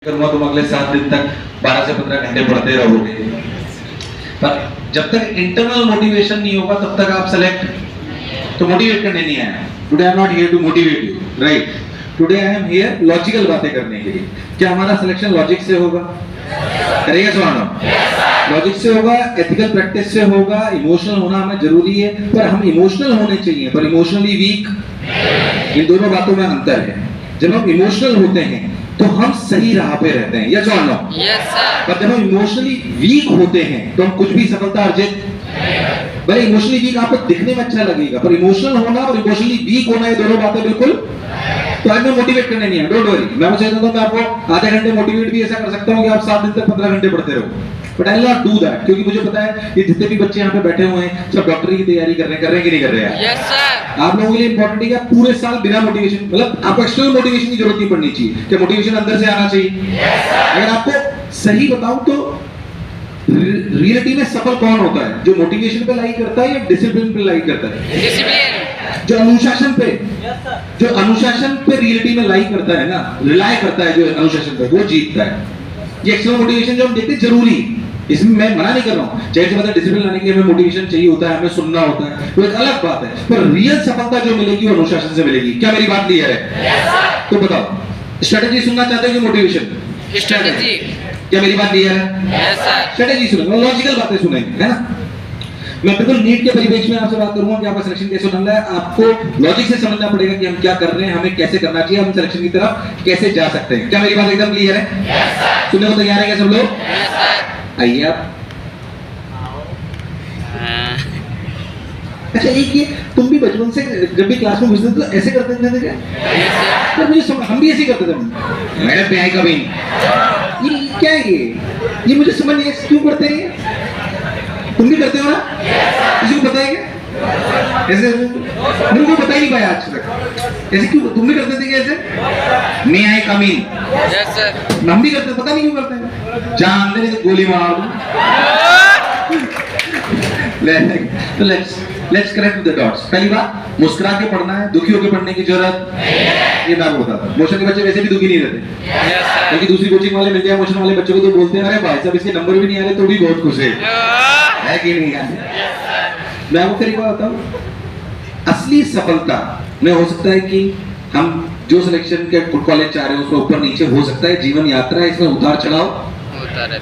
करूंगा तुम अगले 7 दिन तक 12 से 15 घंटे पढ़ते रहोगे। पर जब तक इंटरनल मोटिवेशन नहीं होगा तब तक आप सेलेक्ट तो मोटिवेट करने नहीं आया। Today I am not here to motivate you, right? Today I am here logical बातें करने के लिए। क्या हमारा सिलेक्शन लॉजिक से होगा? करेगा सवाल? लॉजिक से होगा, एथिकल प्रैक्टिस से होगा, इमोशनल होना हमें जरूरी है, पर हम इमोशनल होने चाहिए पर इमोशनली वीक। इन दोनों बातों में अंतर है। जब हम इमोशनल होते हैं तो हम सही राह पे रहते हैं, यस और नो? Yes sir. पर जब हम इमोशनली वीक होते हैं तो हम कुछ भी सफलता अर्जित। भले इमोशनली वीक आपको दिखने में अच्छा लगेगा, पर इमोशनल होना और इमोशनली वीक होना ये दोनों बातें बिल्कुल। तो आज मैं मोटिवेट करने नहीं है, डोंट वरी। मैं चाहता हूं मैं आपको आधे घंटे मोटिवेट भी ऐसा कर सकता हूं कि आप 7 दिन तक 15 घंटे पढ़ते रहो, but I will not do that, क्योंकि मुझे पता है ये जितने भी बच्चे यहाँ पे बैठे हुए हैं सब डॉक्टरी की तैयारी कर रहे हैं कि नहीं कर रहे हैं? Yes sir. आप लोगों के लिए इंपॉर्टेंट है कि आप पूरे साल बिना मोटिवेशन, मतलब आपको एक्सटर्नल मोटिवेशन की जरूरत नहीं पड़नी चाहिए। क्या मोटिवेशन अंदर से आना चाहिए? अगर आपको सही बताऊं तो रियलिटी में सफल कौन होता है? जो मोटिवेशन पे लाइक करता है या डिसिप्लिन पे लाइक करता है? डिसिप्लिन। जो अनुशासन पे रियलिटी में लाइक करता है ना, रिलाय करता है जो अनुशासन पे, वो जीतता है। ये एक्सटर्नल मोटिवेशन जो हम देखते हैं जरूरी, इसमें मैं मना नहीं कर रहा हूँ। जैसे मतलब डिसिप्लिन लाने के लिए हमें मोटिवेशन चाहिए होता है, हमें सुनना होता है, वो एक अलग बात है। पर रियल सफलता जो मिलेगी वो अनुशासन से मिलेगी। क्या मेरी बात क्लियर है? तो बताओ, स्ट्रेटेजी सुनना चाहते हो कि मोटिवेशन? स्ट्रेटेजी। क्या मेरी बात क्लियर है? Yes sir. स्ट्रेटेजी सुनेंगे, लॉजिकल बातें सुनेंगे, है ना? मैं बिल्कुल नीट के परिवेश में आपसे बात करूंगा कि आपका सिलेक्शन कैसे होना है। आपको लॉजिक से समझना पड़ेगा कि हम क्या कर रहे हैं, हमें कैसे करना चाहिए, हम सिलेक्शन की तरफ कैसे जा सकते हैं। क्या मेरी बात एकदम क्लियर है? Yes sir. सुनने को तैयार है क्या सब लोग? Yes sir. आइए आप। अच्छा एक ये तुम भी बचपन से जब भी क्लास में घुसते तो ऐसे करते थे क्या? Yes sir. तो मुझे हम भी ऐसे ही करते थे। मैडम पे आई कभी ये क्या है ये मुझे समझ नहीं है क्यों करते हैं ये? तुम भी करते हो ना? किसी को पता है क्या? ऐसे मेरे को बता ही नहीं पाया आज तक। ऐसे क्यों तुम भी करते थे क्या ऐसे? May I come in? Yes sir. हम भी करते, पता नहीं क्यों करते हैं। जहाँ अंदर है गोली मार दूं। तो लेट्स कनेक्ट द डॉट्स। पहली बात, मुस्कुरा के पढ़ना है, दुखी होकर पढ़ने की जरूरत ये मैं आपको बताता हूँ। मोशन के बच्चे वैसे भी दुखी नहीं रहते, यस सर। क्योंकि दूसरी कोचिंग वाले मिल जाए मोशन वाले बच्चों को तो बोलते हैं अरे भाई साहब इसके नंबर भी नहीं आ रहे तो भी बहुत खुश है कि नहीं यार? मैं आपको तरीका बताऊं, असली सफलता में हो सकता है कि हम जो सिलेक्शन के कॉलेज चाह रहे हैं उसमें ऊपर नीचे हो सकता है, जीवन यात्रा है, इसमें उतार चढ़ाव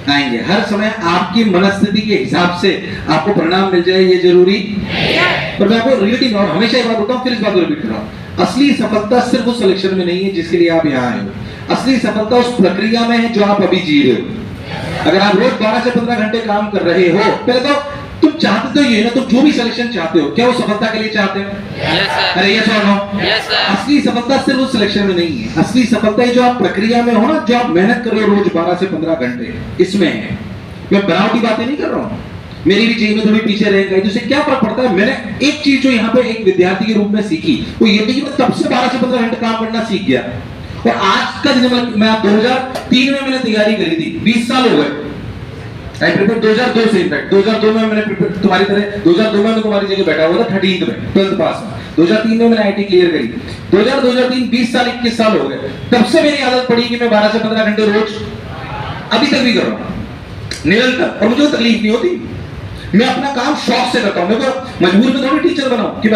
आएंगे। हर समय आपकी मनस्थिति के हिसाब से आपको परिणाम मिल जाए ये जरूरी। पर मैं आपको रियलिटी में हमेशा एक बात बोलता हूँ, फिर इस बात को रिपीट कर रहा हूँ, असली सफलता सिर्फ उस सिलेक्शन में नहीं है जिसके लिए आप यहाँ आए हो। असली सफलता उस प्रक्रिया में है जो आप अभी जी रहे हो। अगर आप रोज 12 से 15 घंटे काम कर रहे हो, पहले तो तुम चाहते तो ये ना, तुम जो भी सिलेक्शन चाहते हो क्या वो सफलता के लिए चाहते हो? Yes sir. अरे यस और नो? Yes sir. असली सफलता सिर्फ उस सिलेक्शन में नहीं है। असली सफलता है जो आप प्रक्रिया में हो ना, जो आप मेहनत कर रहे हो रोज 12 से 15 घंटे, इसमें है। मैं बनावटी बातें नहीं कर रहा हूँ, मेरी भी चीज में थोड़ी पीछे रह गई, तो इससे क्या फर्क पड़ता है? मैंने एक चीज जो यहाँ पे एक विद्यार्थी के रूप में सीखी वो ये थी कि मैं तब से 12 से 15 घंटे काम करना सीख गया। और आज का दिन मैं 2003 में मैंने तैयारी करी थी, 20 साल हो गए। आई प्रिपेयर 2002 से, इनफैक्ट 2002 में मैंने तुम्हारी तरह 2002 में मैं तुम्हारी जगह बैठा हुआ था 13th में 12th पास में। 2003 में मैंने आईटी क्लियर करी। 2003 20 साल 21 साल हो गए, तब से मेरी आदत पड़ी कि मैं 12 से 15 घंटे रोज अभी तक भी कर रहा हूँ निरंतर, और मुझे कोई तकलीफ नहीं होती। मैं अपना काम शौक से करता हूँ। मेरे को मजबूरी में थोड़ी टीचर बनाऊं, कि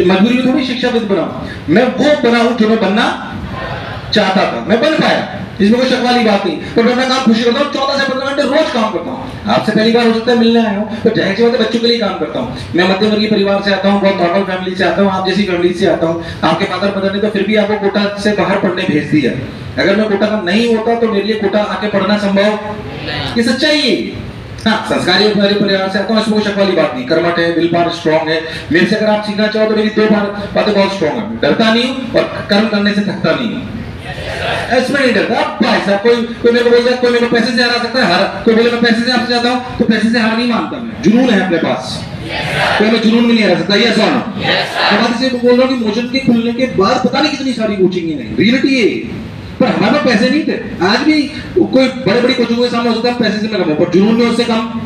मजबूरी में थोड़ी शिक्षाविद बनाऊं। मैं वो बनाऊं जो मैं बनना चाहता था, मैं बन पाया, इसमें कोई शक वाली बात नहीं। तो मैं अपना काम खुशी करता हूँ, 14 से 15 घंटे रोज काम करता हूँ। आपसे पहली बार हो सकता है मिलने आया हूँ, तो जाहिर सी बात है बच्चों के लिए काम करता हूँ। मैं मध्यम वर्गीय परिवार से आता हूँ, बहुत नॉर्मल फैमिली से आता हूँ, आप जैसी फैमिली से आता हूँ। आपके फादर मदर ने तो फिर भी आपको कोटा से बाहर पढ़ने भेज दिया। अगर मैं कोटा का नहीं होता तो मेरे लिए कोटा आके पढ़ना संभव, ये सच्चाई है। हाँ, संस्कारी परिवार से आता हूँ, इसमें कोई शक वाली बात नहीं। कर्मठ है, विल पावर स्ट्रॉन्ग है। मेरे से अगर आप सीखना चाहो तो मेरी 2 बातें बहुत स्ट्रॉन्ग है, डरता नहीं हूँ और कर्म करने से थकता नहीं हूँ। इसमें नहीं डरता भाई साहब। कोई मेरे को बोलता है कोई मेरे को पैसे से हरा सकता है, कोई बोले मैं पैसे से आपसे जाता हूँ, तो पैसे से हार नहीं मानता मैं, जुनून है अपने पास, कोई मैं जुनून में नहीं हरा सकता। यस और नो? तो बात इसे बोल रहा हूँ कि मोशन के खुलने के बाद पता नहीं कितनी सारी कोचिंग है, रियलिटी है। पर हमारे पास पैसे नहीं थे। आज भी कोई बड़े बड़ी कोचिंगों के सामने हो सकता है पैसे से मैं कमाऊं, पर जुनून में उससे कम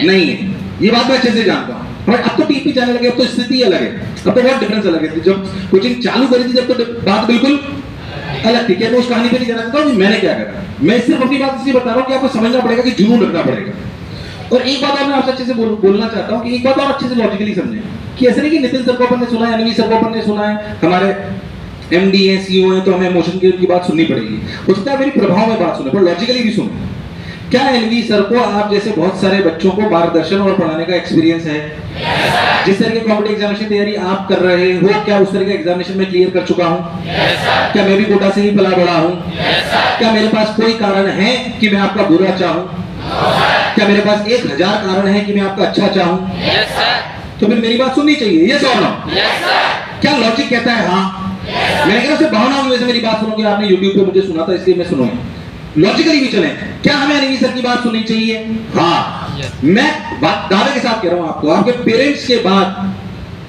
नहीं है। ये बात मैं अच्छे से जानता हूँ। अब तो टीपी जाने लगे, अब तो स्थिति अलग है, अब तो बहुत डिफरेंस अलग है। जब कोचिंग चालू करी थी जब तो बात बिल्कुल अलग ठीक है, मैं उस कहानी पे नहीं जाना चाहता हूँ कि मैंने क्या करा। मैं सिर्फ अपनी बात इसलिए बता रहा हूँ कि आपको समझना पड़ेगा कि जुनून रखना पड़ेगा। और एक बात और मैं आपसे अच्छे से बोलना चाहता हूँ कि एक बात और अच्छे से लॉजिकली समझें कि ऐसा नहीं कि नितिन सर को अपन ने सुना है, अनवी सर को अपन ने सुना है, हमारे एमडी है, सीईओ है, तो हमें इमोशन की उनकी बात सुननी पड़ेगी। हो सकता है मेरी प्रभाव में बात सुने, पर लॉजिकली भी सुने। क्या एनवी सर को आप जैसे बहुत सारे बच्चों को मार्गदर्शन और पढ़ाने का एक्सपीरियंस है? जिस तरह की कॉम्पिटिटिव एग्जामिनेशन तैयारी आप कर रहे हो, क्या उस तरह के एग्जामिनेशन में क्लियर कर चुका हूं? क्या मैं भी कोटा से ही पला बड़ा हूं? क्या मेरे पास कोई कारण है कि मैं आपका बुरा चाहूं? क्या मेरे पास 1000 कारण है कि मैं आपका अच्छा चाहूं? तो फिर मेरी बात सुननी चाहिए, यस और नो? क्या लॉजिक कहता है हाँ? मैंने कहा सिर्फ भावनाओं की वजह से मेरी बात सुनोगे, आपने यूट्यूब पे मुझे सुना था इसलिए मैं सुनूंगा। लॉजिकली भी चले, क्या हमें एनवी सर की बात सुननी चाहिए? हाँ। मैं बात दावे के साथ कह रहा हूं आपको, आपके पेरेंट्स के बाद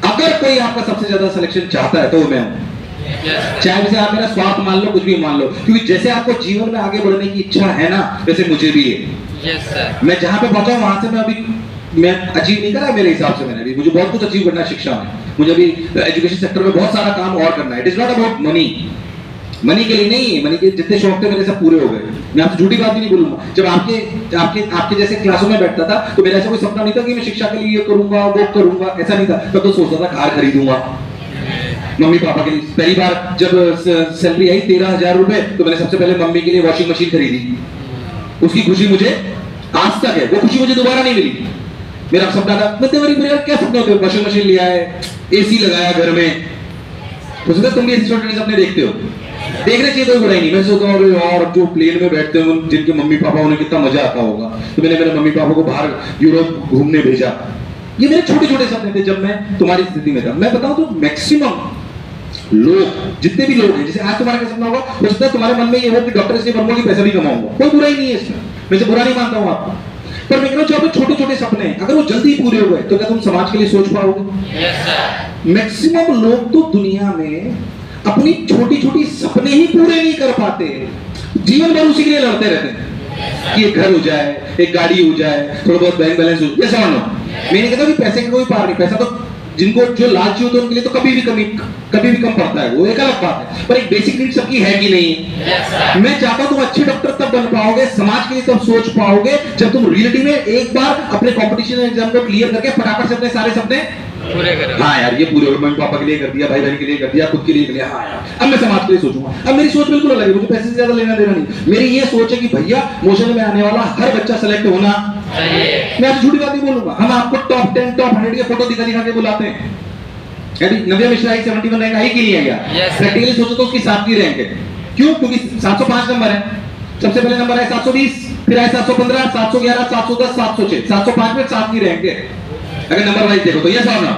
अगर कोई आपका सबसे ज्यादा सिलेक्शन चाहता है तो मैं हूं। चाहे वैसे आप मेरा स्वार्थ मान लो, कुछ भी मान लो, क्योंकि जैसे आपको जीवन में आगे बढ़ने की इच्छा है ना, वैसे मुझे भी है। मैं जहां पे पहुंचा वहां से मैं अभी मैं अचीव नहीं करा मेरे हिसाब से। मैंने भी मुझे बहुत कुछ अचीव करना है शिक्षा में, मुझे अभी एजुकेशन सेक्टर में बहुत सारा काम और करना है। It is not about money, money के लिए नहीं, मनी के जितने शौक थे मेरे सब पूरे हो गए। मैं आपसे झूठी बात भी नहीं बोलूंगा। जब आपके जैसे क्लासों में बैठता था तो मेरा ऐसा कोई सपना नहीं था कि मैं शिक्षा के लिए ये करूंगा वो करूंगा, ऐसा नहीं था। तब तो सोचता था कार खरीदूंगा मम्मी पापा के लिए। पहली बार जब सैलरी आई 13,000 रुपए, तो मैंने सबसे पहले मम्मी के लिए वॉशिंग मशीन खरीदी। उसकी खुशी मुझे आज तक है, वो खुशी मुझे दोबारा नहीं मिली। मेरा सपना था, मेरे क्या सपने होते हैं? वॉशिंग मशीन लिया है, एसी लगाया घर में। हो सकता है तुम भी ऐसे छोटे सपने देखते हो, देखने चाहिए, कोई बुराई नहीं। मैं सोचता हूँ और जो प्लेन में बैठते हैं जिनके मम्मी पापा, उन्हें कितना मजा आता होगा। तो मैंने मेरे मम्मी पापा को बाहर यूरोप घूमने भेजा। ये मेरे छोटे छोटे सपने थे जब मैं तुम्हारी स्थिति में था। मैं बताऊं तो मैक्सिमम लोग, जितने भी लोग हैं, जैसे आज तुम्हारा क्या सपना होगा, हो सकता है तुम्हारे मन में ये हो कि डॉक्टर से बनूंगा कि पैसा भी कमाऊंगा। कोई बुराई नहीं है इसमें, मैं बुरा नहीं मानता हूँ आपको। पर मैं कह रहा हूँ जो आपके छोटे छोटे सपने अगर वो जल्दी पूरे हो गए तो क्या तुम समाज के लिए सोच पाओगे? मैक्सिमम लोग तो दुनिया में अपनी छोटी छोटी सपने ही पूरे नहीं कर पाते, जीवन भर उसी के लिए लड़ते रहते हैं कि एक घर हो जाए, एक गाड़ी हो जाए, थोड़ा बहुत बैंक बैलेंस हो जाए। ये समझ लो, मैं नहीं कहता कि पैसे का कोई पार नहीं, पैसा तो जिनको जो लालची होते हैं उनके लिए तो कभी भी कम पड़ता है, वो एक अलग बात है। पर एक बेसिक नीड सबकी है कि नहीं? मैं चाहता हूं तुम अच्छे डॉक्टर तब बन पाओगे, समाज के लिए तब सोच पाओगे जब तुम रियलिटी में एक बार अपने कॉम्पिटिशन एग्जाम को क्लियर करके फटाफट से अपने सारे सपने पूरे करो। हाँ यार, ये पूरे हो गए, मम्मी पापा के लिए कर दिया, भाई बहन के लिए कर दिया, खुद के लिए कर दिया। हाँ यार, अब मैं समाज के लिए सोचूंगा। अब मेरी सोच बिल्कुल अलग है, मुझे पैसे से ज्यादा लेना देना नहीं। मेरी ये सोच है कि भैया मोशन में आने वाला हर बच्चा सेलेक्ट होना चाहिए। मैं आपसे झूठी बात नहीं बोलूंगा। हम आपको टॉप 10 टॉप 100 के फोटो दिखा के बुलाते हैं। नव्या मिश्रा 71 रैंक आई कि नहीं आया? प्रैक्टिकली सोचो तो उसकी 7वीं रैंक है। क्यों? क्योंकि 705 नंबर है, सबसे पहले नंबर है 720, फिर है 715, 711, 710, 706, 705 में 7वीं रैंक है अगर नंबर वाइज देखो तो। यस और नो?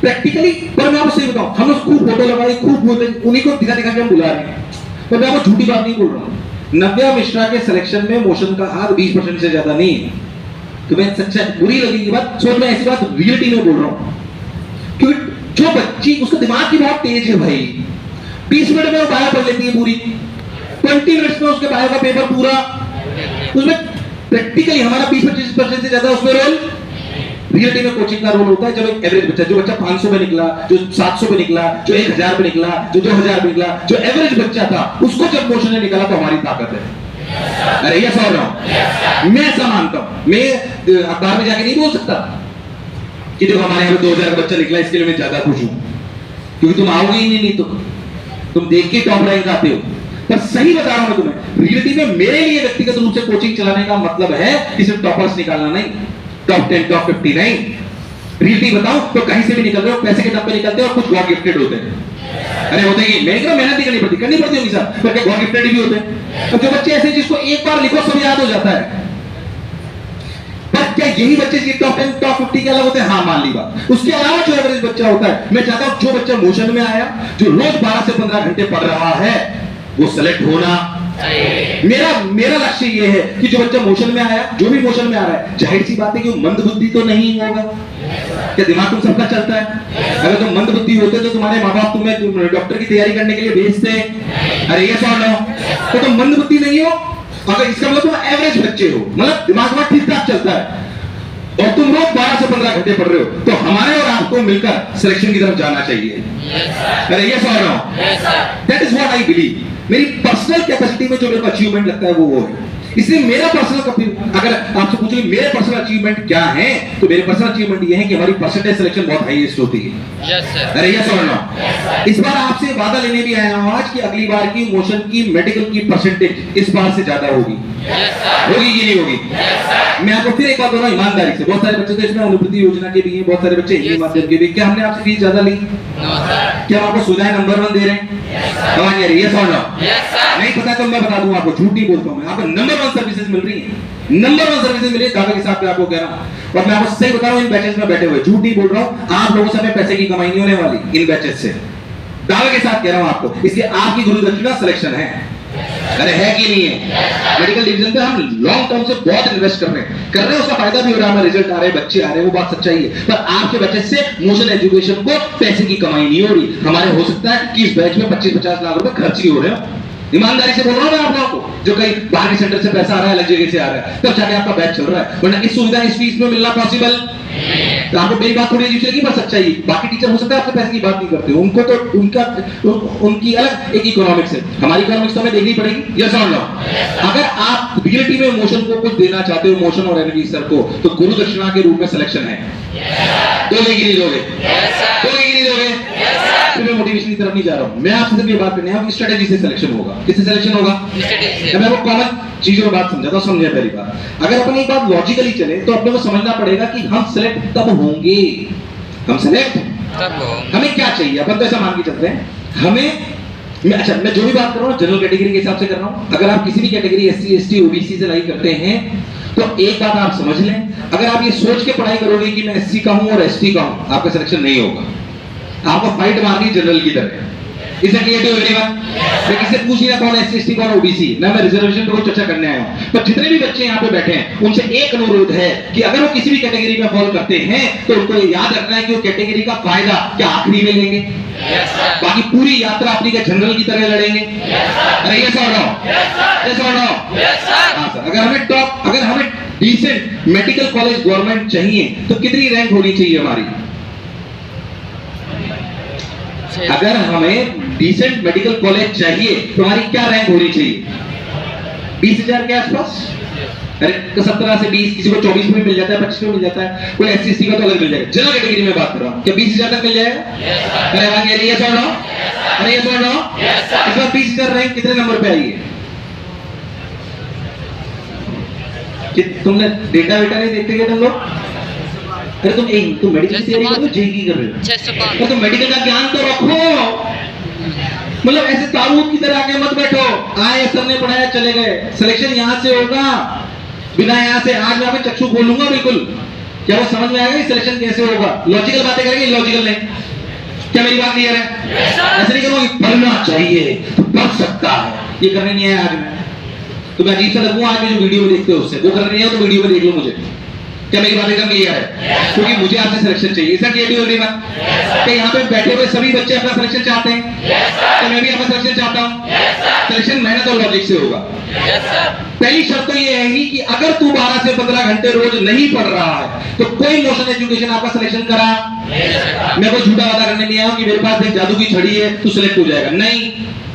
प्रैक्टिकली। पर मैं आपको सही बताऊं, हम लोग खूब फोटो लगाई, खूब बोलते, उन्हीं को दिखा के हम बुला रहे हैं। तो मैं आपको झूठी बात नहीं बोल रहा हूं। नव्या मिश्रा के सिलेक्शन में मोशन का हाथ 20% से ज्यादा नहीं है। तुम्हें सच्चा बुरी लगेगी बात, सोच मैं ऐसी बात रियलिटी में बोल रहा हूं। क्योंकि जो बच्ची, उसका दिमाग की बहुत तेज है भाई, 20 मिनट में वो बायो पढ़ लेती है पूरी, 20 मिनट्स में उसके बायो का पेपर पूरा। उसमें प्रैक्टिकली हमारा 20-25% से ज्यादा उसमें रोल रियलिटी में कोचिंग का रोल होता है। जब एक एवरेज बच्चा, जो बच्चा 500 पे निकला, जो 700 पे निकला, जो 1000 पे निकला, जो 2000 पे निकला, जो एवरेज बच्चा था, उसको जब मोशन ने निकाला तो हमारी ताकत है। अरे ये समझ रहा हूं, मैं ऐसा मानता हूं। मैं अखबार में जाके नहीं बोल सकता कि देखो हमारे यहाँ 2000 का बच्चा निकला, इसके लिए मैं ज्यादा खुश हूं, क्योंकि तुम आओगे ही नहीं तो तुम देख के टॉप रैंक आते हो। पर सही बता रहा हूं मैं तुम्हें, रियलिटी में मेरे लिए व्यक्तिगत रूप से कोचिंग चलाने का मतलब है कि सिर्फ टॉपर्स निकालना नहीं, टॉप 10 टॉप 50 नहीं। रियलिटी बताओ तो कहीं से भी निकल रहे हो, पैसे के दम पे निकलते हो और कुछ गॉड गिफ्टेड होते हैं। अरे होते ही, मैं क्या मेहनत करनी पड़ती होगी सर, पर क्या गॉड गिफ्टेड भी होते हैं? तो जो बच्चे ऐसे जिसको एक बार लिखो सब याद हो जाता है, पर क्या यही बच्चे टॉप 10 टॉप 50 के अलग होते हैं? हाँ, मान ली बात। उसके अलावा जो एवरेज बच्चा होता है, मैं चाहता हूं जो बच्चा मोशन में आया, जो रोज 12 से 15 घंटे पढ़ रहा है, वो सेलेक्ट होना। मेरा लक्ष्य ये है कि जो बच्चा मोशन में आया, जो भी मोशन में आ रहा है, जाहिर सी बात है कि वो मंद बुद्धि तो नहीं होगा। क्या दिमाग तुम सबका चलता है? अगर तुम मंद बुद्धि होते तो तुम्हारे माँ बाप तुम्हें डॉक्टर की तैयारी करने के लिए भेजते? अरे ये सवाल हो, तो तुम मंद बुद्धि नहीं हो। अगर इसका मतलब तुम एवरेज बच्चे हो, मतलब दिमाग में ठीक ठाक चलता है, और तुम रोज 12 से 15 घंटे पढ़ रहे हो, तो हमारे और आपको मिलकर सिलेक्शन की तरफ जाना चाहिए। अरे ये सवाल रहा हूं, that is what I believe. मेरी पर्सनल कैपेसिटी में जो मेरे को अचीवमेंट लगता है वो है। इसलिए मेरा पर्सनल, अगर आपसे पूछे मेरे पर्सनल अचीवमेंट क्या है, तो मेरे पर्सनल अचीवमेंट ये है कि हमारी परसेंटेज सिलेक्शन बहुत हाईएस्ट होती है। अरे ये समझ लो, इस बार आपसे वादा लेने भी आया हूं आज कि अगली बार की मोशन की मेडिकल की परसेंटेज इस बार से ज्यादा होगी। होगी कि नहीं होगी? मैं आपको फिर एक बात बोल रहा हूं ईमानदारी से, बहुत सारे बच्चे तो इसमें अनुभूति योजना के भी हैं, बहुत सारे बच्चे हिंदी माध्यम के भी। क्या हमने आपसे फीस ज्यादा ली? क्या हम आपको सुविधाएं नंबर 1 दे रहे हैं? ये समझ लो, नहीं पता तो मैं बता दूं आपको, झूठ नहीं बोलता हूं मैं, आपको नंबर 1 सर्विसेज मिल रही है, नंबर 1 सर्विसेज मिल रही है, दावे के साथ आपको कह रहा हूं। और मैं आपको सही बता रहा हूं, इन बैचेस में बैठे हुए, झूठ नहीं बोल रहा हूं, आप लोगों से हमें पैसे की कमाई नहीं होने वाली इन बैचेस से, दावे के साथ कह रहा हूं आपको। इसलिए आपकी गुरु दक्षिणा सिलेक्शन है। अरे है कि नहीं है? मेडिकल डिवीजन पे हम लॉन्ग टर्म से बहुत इन्वेस्ट कर रहे हैं, उसका फायदा भी हो रहा है, हमें रिजल्ट आ रहे हैं, बच्चे आ रहे हैं, वो बात सच्चाई है। पर आपके बच्चे से मोशन एजुकेशन को पैसे की कमाई नहीं हो रही। हमारे हो सकता है कि इस बैच में 25-50 लाख रुपए खर्च ही हो रहे हो। ईमानदारी से बोल रहा हूं मैं आप लोगों को, जो कहीं बाहर के सेंटर से पैसा आ रहा है, अलग जगह से आ रहा है, तब जाके आपका बैच चल रहा है, वरना इस सुविधा इस फीस में मिलना पॉसिबल। तो आपको मेरी बात थोड़ी अजीब लगी, पर सच्चाई। बाकी टीचर हो सकता है आपसे पैसे की बात नहीं करते, उनको तो उनकी अलग एक इकोनॉमिक्स है, हमारी इकोनॉमिक्स तो हमें देखनी पड़ेगी। ये समझ लो, अगर आप बीएलटी में मोशन को कुछ देना चाहते हो, मोशन और एनर्जी सर को, तो गुरु दक्षिणा के रूप में सिलेक्शन है। दोगे कि नहीं दोगे? दोगे कि नहीं दोगे? मैं मोटिवेशन की तरफ नहीं जा रहा हूं, मैं आपसे सिर्फ ये बात करनी है, स्ट्रेटेजी से सिलेक्शन होगा। किससे सिलेक्शन होगा? मैं आपको कॉमन चीजों में बात समझाता हूं, समझे पहली बात। अगर अपन एक बात लॉजिकली चले तो अपने को समझना पड़ेगा कि हम सिलेक्ट तब होंगे, हम सिलेक्ट तब होंगे। हमें क्या चाहिए? अपन तो ऐसा मान के चलते हैं, मैं जो भी बात कर रहा हूं जनरल कैटेगरी के हिसाब से कर रहा हूं। अगर आप किसी भी कैटेगरी एससी एसटी ओबीसी से लाइक करते हैं तो एक बात आप समझ लें, अगर आप ये सोच के पढ़ाई करोगे कि मैं एससी का हूं और एसटी का हूं, आपका सिलेक्शन नहीं होगा। आपको फाइट मारनी जनरल की तरह। इसे क्रिएटिव एवरीवन, मैं किसी से पूछ नहीं रहा कौन एससी एसटी कौन ओबीसी, मैं रिजर्वेशन पर चर्चा करने आया हूं। पर जितने भी बच्चे यहाँ पे बैठे हैं उनसे एक अनुरोध है कि अगर वो किसी भी कैटेगरी में फॉल करते हैं तो उनको याद रखना है कि वो कैटेगरी का फायदा क्या आखिरी में लेंगे, बाकी पूरी यात्रा अपनी का जनरल की तरह लड़ेंगे। अरे ये समझ रहा हूं, हाँ सर। अगर हमें डिसेंट मेडिकल कॉलेज गवर्नमेंट चाहिए तो कितनी रैंक होनी चाहिए हमारी? अगर हमें डिसेंट मेडिकल कॉलेज चाहिए तो हमारी क्या रैंक होनी चाहिए? 20,000 के आसपास। अरे 17 से 20, किसी को 24 में मिल जाता है, 25 में मिल जाता है, कोई एससी एसटी का तो अलग मिल जाएगा। जनरल कैटेगरी में बात कर रहा हूं, क्या 20,000 तक मिल जाएगा? अरे आगे ये सुन लो, अरे ये सुन लो, इस बार 20,000 रैंक कितने नंबर पे आई है? कि तुमने डेटा वेटा नहीं देखते क्या तुम लोग? अरे तुम मेडिकल की तैयारी कर रहे हो, जेईई कर रहे हो, तो तुम मेडिकल का ज्ञान तो रखो। मतलब ऐसे ताबूत की तरह आके मत बैठो, आए सर ने पढ़ाया चले गए। सिलेक्शन यहाँ से होगा, बिना यहाँ से। आज मैं आपको चक्षु खोलूंगा बिल्कुल, क्या वो समझ में आएगा कि सिलेक्शन कैसे होगा? लॉजिकल बातें करेंगे, लॉजिकल नहीं। क्या मेरी बात क्लियर है? ऐसे नहीं करूंगा कि पढ़ना चाहिए तो पढ़ सकता है, ये करने नहीं है आज मैं। तो मैं अजीब सा लगूंगा आज में जो वीडियो में देखते हो उससे, वो करने नहीं है तो वीडियो में देख लो मुझे। क्या मेरी बात एकदम क्लियर है? क्योंकि मुझे आपसे सिलेक्शन चाहिए। इसका क्रिएटिव एवरीवन, क्या यहाँ पे बैठे हुए सभी बच्चे अपना सिलेक्शन चाहते हैं? तो मैं भी अपना सिलेक्शन चाहता हूँ। सिलेक्शन मेहनत और लॉजिक से होगा। पहली शर्त तो ये है कि अगर तू 12 से 15 घंटे रोज नहीं पढ़ रहा है तो कोई मोशन एजुकेशन आपका सिलेक्शन करा। मैं कोई झूठा वादा करने नहीं आया हूं कि मेरे पास एक जादू की छड़ी है तो सिलेक्ट हो जाएगा, नहीं,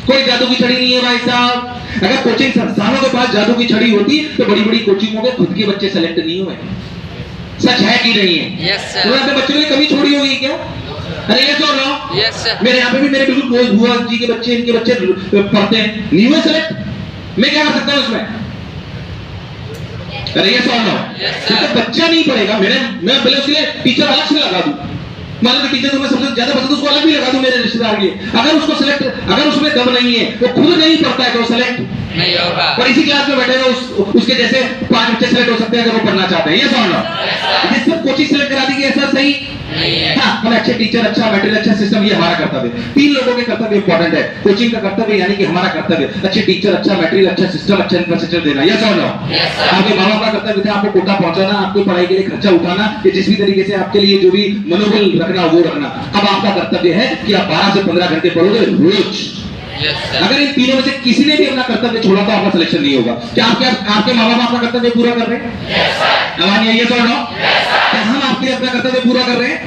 कोई जादू की छड़ी नहीं है भाई साहब। अगर कोचिंग संस्थानों के पास जादू की छड़ी होती तो बड़ी बड़ी कोचिंगों के खुद के बच्चे सेलेक्ट नहीं हुए। सच है कि नहीं है? तो अपने बच्चों ने कभी छोड़ी होगी क्या? अरे ये सुन लो, मेरे यहाँ पे भी मेरे बिल्कुल बुआ जी के बच्चे, इनके बच्चे पढ़ते हैं, नहीं हुए सेलेक्ट। मैं क्या कर सकता हूँ उसमें? अरे ये सुन लो, तो बच्चा नहीं पढ़ेगा, मैं पहले उसके लिए टीचर अलग से लगा दूं। मान लो टीचर तुम्हें सबसे ज्यादा पसंद, उसको अलग भी लगा दूं मेरे रिश्तेदार के लिए। अगर उसको सिलेक्ट, अगर उसमें दम नहीं है, वो खुद नहीं पढ़ता है तो सिलेक्ट नहीं होगा। और इसी क्लास में बैठेगा उसके जैसे 5 बच्चे सिलेक्ट हो सकते हैं अगर वो पढ़ना चाहते हैं। ये समझ लो, जिस सब कोचिंग सिलेक्ट करा दी ऐसा सही हाँ, हमें अच्छे टीचर, अच्छा मटेरियल, अच्छा सिस्टम, ये हमारा कर्तव्य। 3 लोगों के कर्तव्य इंपॉर्टेंट है। कोचिंग का कर्तव्य यानी कि हमारा कर्तव्य अच्छे टीचर, अच्छा मटेरियल, अच्छा सिस्टम, अच्छा इंफ्रास्ट्रक्चर देना। यह समझ लो, आपके माँ बाप का कर्तव्य था आपको कोटा पहुंचाना, आपकी पढ़ाई के लिए खर्चा उठाना, कि जिस भी तरीके से आपके लिए जो भी मनोबल रखना वो रखना। अब आपका कर्तव्य है कि आप 12 से 15 घंटे पढ़ोगे रोज। यस सर अगर इन तीनों में से किसी ने भी अपना कर्तव्य छोड़ा तो आपका सिलेक्शन नहीं होगा। क्या आपके माँ बाप आपका कर्तव्य पूरा कर रहे हैं? आवाज नहीं आई है तो नो? क्या हम आपके लिए अपना कर्तव्य पूरा कर रहे हैं?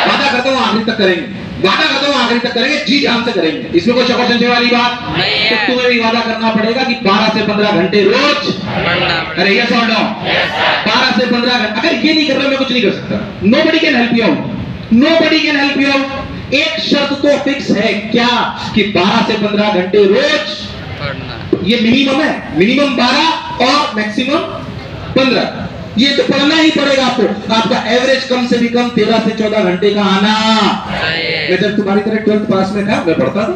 वादा करता हूँ आखिरी तक करेंगे, वादा करता हूँ आखिरी तक करेंगे, जी जान से करेंगे, इसमें कोई शक और संशय वाली बात नहीं है। तो तुम्हें भी वादा करना पड़ेगा कि 12 से 15 घंटे रोज पढ़ना अरे यस और नो? 12 से 15 घंटे। अगर ये नहीं कर रहा मैं कुछ नहीं कर सकता। Nobody can help you out, nobody can help you out. एक शर्त तो फिक्स है क्या कि 12 से 15 घंटे रोज पढ़ना। ये मिनिमम है, मिनिमम 12 और मैक्सिमम 15। ये तो पढ़ना ही पड़ेगा आपको। आपका एवरेज कम से भी कम 13 से 14 घंटे का आना। सही है। मैं जब तुम्हारी तरह 12th पास में था मैं पढ़ता था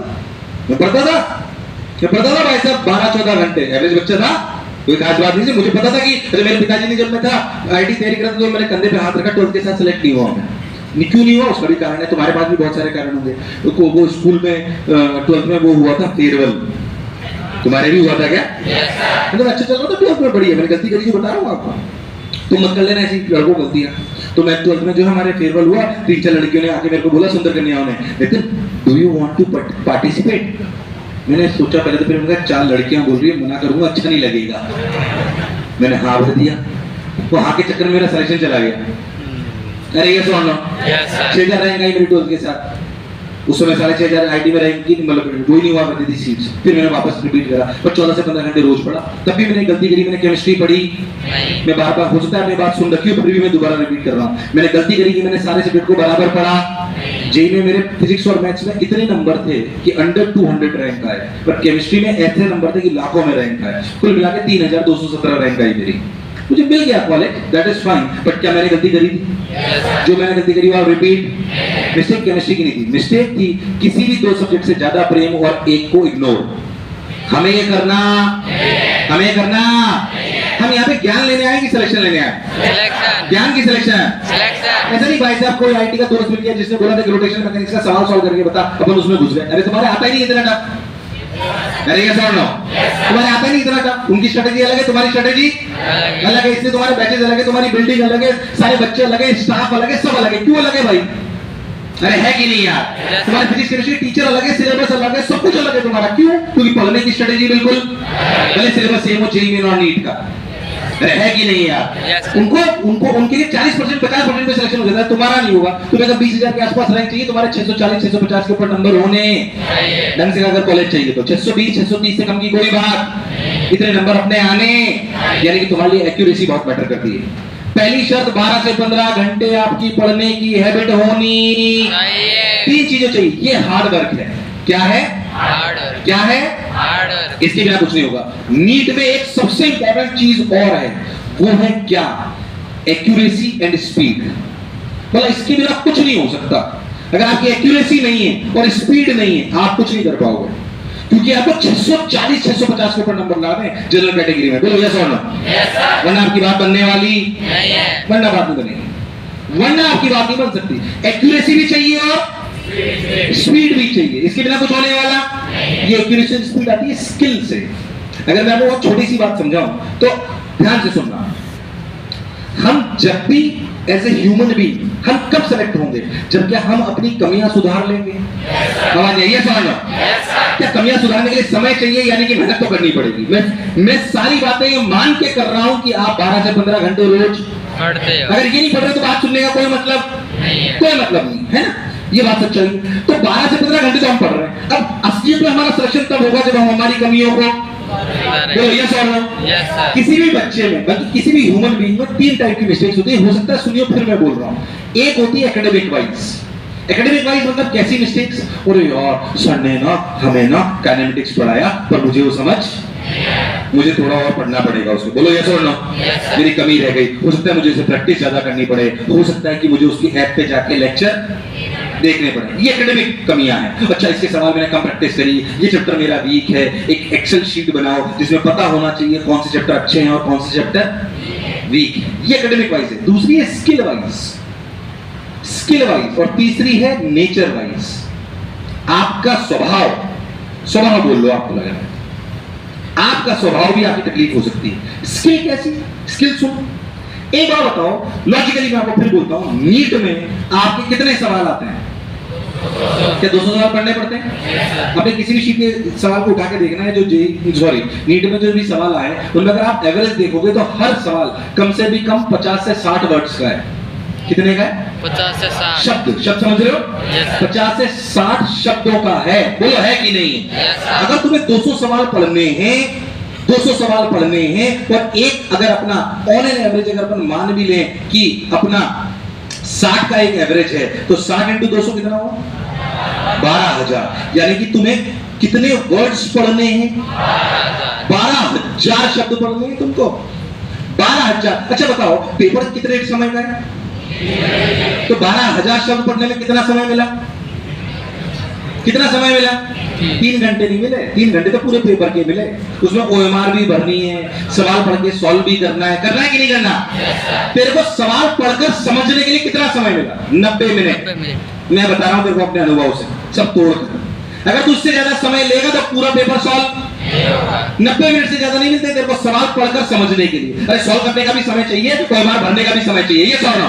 भाई साहब 12-14 घंटे एवरेज बच्चा था। कोई खास बात नहीं थी। मुझे पता था कि मेरे पिताजी ने जब मैं था आईटी तैयारी कर रहा था तो मेरे कंधे पे हाथ रखा, 12th के साथ सिलेक्ट नहीं हुआ मैं। क्यों नहीं हुआ उसका भी कारण है, तुम्हारे पास भी बहुत सारे कारण होंगे। वो स्कूल में 12th में वो हुआ था फेयरवेल, तुम्हारे भी हुआ था क्या? यस सर मतलब अच्छा चल रहा था 12th में, बढ़िया। मैंने गलती करी जो बता रहा हूँ आपको, तुम मत कर लेना ऐसी लड़कों गलतियां। तो मैं 12th में जो है हमारे फेयरवेल हुआ, 3-4 लड़कियों ने आके मेरे को बोला, सुंदर कन्याओं ने, Nitin do you want to participate? मैंने सोचा पहले तो, फिर मैंने कहा 4 लड़कियां बोल रही है मना करूंगा अच्छा नहीं लगेगा। मैंने हाँ भर दिया, वो हाँ के चक्कर में मेरा सिलेक्शन चला गया। अरे ये सुन लो, यस सर 6000 रैंक आई मेरी 12th के साथ। उस समय 6500 आईटी में रैंक की, मतलब कोई नहीं हुआ करती थी सीट्स। फिर मैंने वापस रिपीट करा, पर 14 से 15 घंटे रोज पढ़ा। तब भी मैंने गलती करी, मैंने केमिस्ट्री पढ़ी। नहीं मैं बार बार, हो सकता है आपने बात सुन रखी हो, फिर भी मैं दोबारा रिपीट कर रहा हूँ। मैंने गलती करी कि मैंने सारे सब्जेक्ट को बराबर पढ़ा। जेई में मेरे फिजिक्स और मैथ्स में इतने नंबर थे कि अंडर 200 रैंक आए, पर केमिस्ट्री में ऐसे नंबर थे कि लाखों में रैंक आए। कुल मिला के 3217 रैंक आई मेरी। मुझे मिल गया college, that is fine. But क्या मैंने गलती करी थी? जो मैंने गलती करी वो रिपीट। मिस्टेक केमिस्ट्री की नहीं थी, मिस्टेक थी किसी भी 2 सब्जेक्ट से ज्यादा प्रेम और एक को इग्नोर। हमें ये करना, हम यहाँ पे ज्ञान लेने आए कि सिलेक्शन लेने आए? सिलेक्शन ज्ञान की सिलेक्शन। सिलेक्शन ऐसा नहीं भाई साहब कोई आईटी का दोस्त मिल गया जिसने बोला था कि रोटेशन मैकेनिक्स का सवाल सॉल्व करके बता, अपन उसमें घुस गए। अरे तुम्हारे आता ही नहीं इतना टफ। अरे ये सुन लो, तुम्हारे आता ही नहीं इतना टफ। उनकी स्ट्रेटेजी अलग है, तुम्हारी स्ट्रेटेजी अलग है। इसलिए तुम्हारे बैचेज अलग है, तुम्हारी बिल्डिंग अलग है, सारे बच्चे अलग है, स्टाफ अलग है, सब अलग है। क्यों अलग है भाई? अरे है कि नहीं यार? तुम्हारे फिजिक्स केमिस्ट्री टीचर अलग है, सिलेबस अलग है, सब कुछ अलग है तुम्हारा। क्यों? क्योंकि पढ़ने की स्ट्रेटेजी बिल्कुल भले सिलेबस सेम हो, जेईई और नीट का। अरे है कि नहीं यार? उनको उनके लिए 40% 50% में सिलेक्शन हो जाता है, तुम्हारा नहीं होगा। तुम्हें अगर 20,000 के आसपास रैंक चाहिए, तुम्हारे 640 650 के ऊपर नंबर होने ढंग से। अगर कॉलेज चाहिए तो 620 630 से कम की कोई बात, इतने नंबर अपने आने, यानी कि तुम्हारे लिए एक्यूरेसी बहुत मैटर करती है। पहली शर्त 12 से 15 घंटे आपकी पढ़ने की हैबिट होनी। 3 चीजें चाहिए। ये हार्ड वर्क है। क्या है? क्या है? हार्ड इसके बिना कुछ नहीं होगा। नीट में एक सबसे इंपॉर्टेंट चीज और है, वो है क्या? Accuracy and speed. मतलब इसके बिना कुछ नहीं हो सकता। अगर आपकी एक्यूरेसी नहीं है और स्पीड नहीं है, आप कुछ नहीं कर पाओगे। क्योंकि आपको 640 650 के ऊपर नंबर लाने जनरल कैटेगरी में। बोलो यस और नो? वरना आपकी बात बनने वाली नहीं है। वरना बात नहीं बनेगी, वरना आपकी बात नहीं बन सकती। एक्यूरेसी भी चाहिए और स्पीड भी चाहिए। इसके बिना कुछ होने वाला? ये एक्यूरेसी स्पीड आती है स्किल से। अगर मैं आपको छोटी सी बात समझाऊं तो ध्यान से सुनना। हम जब भी एज ए ह्यूमन बीइंग हम कब सेलेक्ट होंगे? जब क्या हम अपनी कमियां सुधार लेंगे? आवाज नहीं है? समझ लो, क्या कमियां सुधारने के लिए समय चाहिए, यानी कि मेहनत तो करनी पड़ेगी। मैं सारी बातें ये मान के कर रहा हूं कि आप 12 से 15 घंटे रोज पढ़ते हो। अगर ये नहीं पढ़ रहे तो बात सुनने का कोई मतलब नहीं है। कोई मतलब नहीं है ना। ये बात सच्चाई। तो 12 से 15 घंटे तो हम पढ़ रहे हैं। अब असलियत में हमारा सिलेक्शन तब होगा जब हम हमारी कमियों को बोलो यस और नो? यस सर किसी भी बच्चे में, बल्कि किसी भी ह्यूमन बीइंग में 3 टाइप की मिस्टेक्स होती है। हो सकता है सुनियो, फिर मैं बोल रहा हूं। एक होती है एकेडमिक वाइज। एकेडमिक वाइज मतलब कैसी मिस्टेक्स? अरे यार सर ने ना हमें ना काइनेमेटिक्स पढ़ाया, पर मुझे वो समझ, मुझे थोड़ा और पढ़ना पड़ेगा उसको। बोलो यस और नो? मेरी कमी रह गई। हो सकता है मुझे उसे प्रैक्टिस ज्यादा करनी पड़े, हो सकता है कि मुझे उसकी ऐप पे जाके लेक्चर देखने पड़े। ये एकेडमिक कमियां हैं। अच्छा इसके सवाल मैंने कम प्रैक्टिस करी, ये चैप्टर मेरा वीक है। एक एक्सेल शीट बनाओ जिसमें पता होना चाहिए कौन से चैप्टर अच्छे हैं और कौन से चैप्टर वीक है। ये एकेडमिक वाइज है। दूसरी है स्किल वाइज, स्किल वाइज। और तीसरी है नेचर वाइज। आपका स्वभाव बोल लो, आपको लगा आपका स्वभाव भी आपकी तकलीफ हो सकती है। स्किल कैसी? स्किल सुन, एक बार बताओ लॉजिकली, मैं आपको फिर बोलता हूं, नीट में आपके कितने सवाल आते हैं? क्या 200 सवाल पढ़ने पड़ते हैं? अपने किसी भी शीट के सवाल को उठा के देखना है, जो नीट में जो भी सवाल आए उनमें अगर आप एवरेज देखोगे तो हर सवाल कम से भी कम 50 से 60 वर्ड्स का है। कितने का है? 50 से 60 शब्द समझ रहे हो? Yes, sir. 50 से 60 शब्दों का है, बोलो है कि नहीं? Yes, sir. अगर तुम्हें 200 सवाल पढ़ने हैं, 200 सवाल पढ़ने हैं और एक अगर अपना ऑन एन एवरेज अगर अपन मान भी लें कि अपना 60 का एक एवरेज है तो 60 इंटू 200 कितना हुआ? 12,000। यानी कि तुम्हें कितने वर्ड्स पढ़ने हैं? 12,000 शब्द पढ़ने हैं तुमको। 12,000। अच्छा बताओ पेपर कितने समय का है? तो 12,000 शब्द पढ़ने में कितना समय मिला? कितना समय मिला? 3 घंटे नहीं मिले। 3 घंटे तो पूरे पेपर के मिले। उसमें OMR भी भरनी है, सवाल पढ़ के सॉल्व भी करना है कि नहीं करना? तेरे को सवाल पढ़कर समझने के लिए कितना समय मिला? 90 मिनट। मैं बता रहा हूं तेरे को अपने अनुभव से, सब तोड़कर। अगर तू उससे ज्यादा समय लेगा तो पूरा पेपर सॉल्व 90 मिनट से ज्यादा नहीं मिलते तेरे को सवाल पढ़कर समझने के लिए। अरे सॉल्व करने का भी समय चाहिए, तो OMR भरने का भी समय चाहिए। ये सॉल्व ना?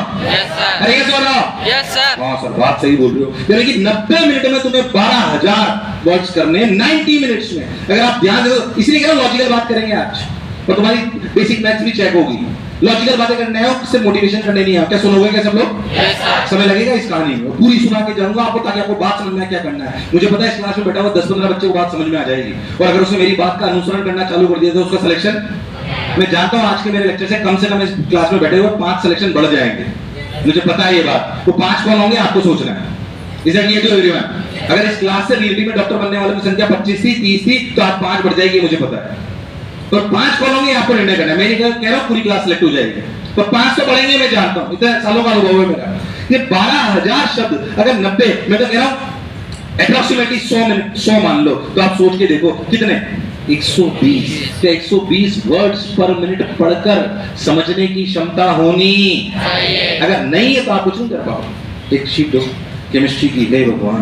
अरे ये सॉल्व ना? Yes sir. हाँ सर, बात सही बोल रहे हो। यानी कि 90 मिनट में तुम्हें 12,000 वर्ड्स करने 90 मिनट्स में। अगर आप ध्यान दो, इसलिए कह रहा हूं लॉजिकल बात करेंगे आज, और तुम्हारी बेसिक मैथ्स भी चेक होगी। लॉजिकल बातें करने हो, सिर्फ मोटिवेशन करने नहीं है। क्या सुनोगे क्या सब लोग? समय लगेगा इस कहानी में, पूरी सुना के जाऊंगा आपको ताकि आपको बात समझ में क्या करना है। मुझे पता है इस क्लास में बैठा हुआ 10-15 बच्चे को बात समझ में आ जाएगी, और अगर उसने मेरी बात का अनुसरण करना चालू कर दिया तो उसका सिलेक्शन, मैं जानता हूं आज के मेरे लेक्चर से कम इस क्लास में बैठे हुए 5 सिलेक्शन बढ़ जाएंगे। मुझे पता है ये बात। वो 5 कौन होंगे आपको सोचना है। Is that clear to everyone? अगर इस क्लास से रियलिटी में डॉक्टर बनने वालों की संख्या 25 थी, 30 थी, तो आज 5 बढ़ जाएगी, मुझे पता है। और 5 कौन होंगे आपको निर्णय करना है। मैं नहीं कह रहा हूं पूरी क्लास सिलेक्ट हो जाएगी, तो 5 तो बढ़ेंगे, मैं जानता हूं, इतने सालों का अनुभव है मेरा। ये 12,000 शब्द अगर 90, मैं तो कह रहा हूं अप्रोक्सीमेटली 100 मान लो, तो आप सोच के देखो कितने 120। तो 120 वर्ड्स पर मिनट पढ़कर समझने की क्षमता होनी। अगर नहीं है तो आप कुछ नहीं कर पाओ। एक शीट दो केमिस्ट्री की, हे भगवान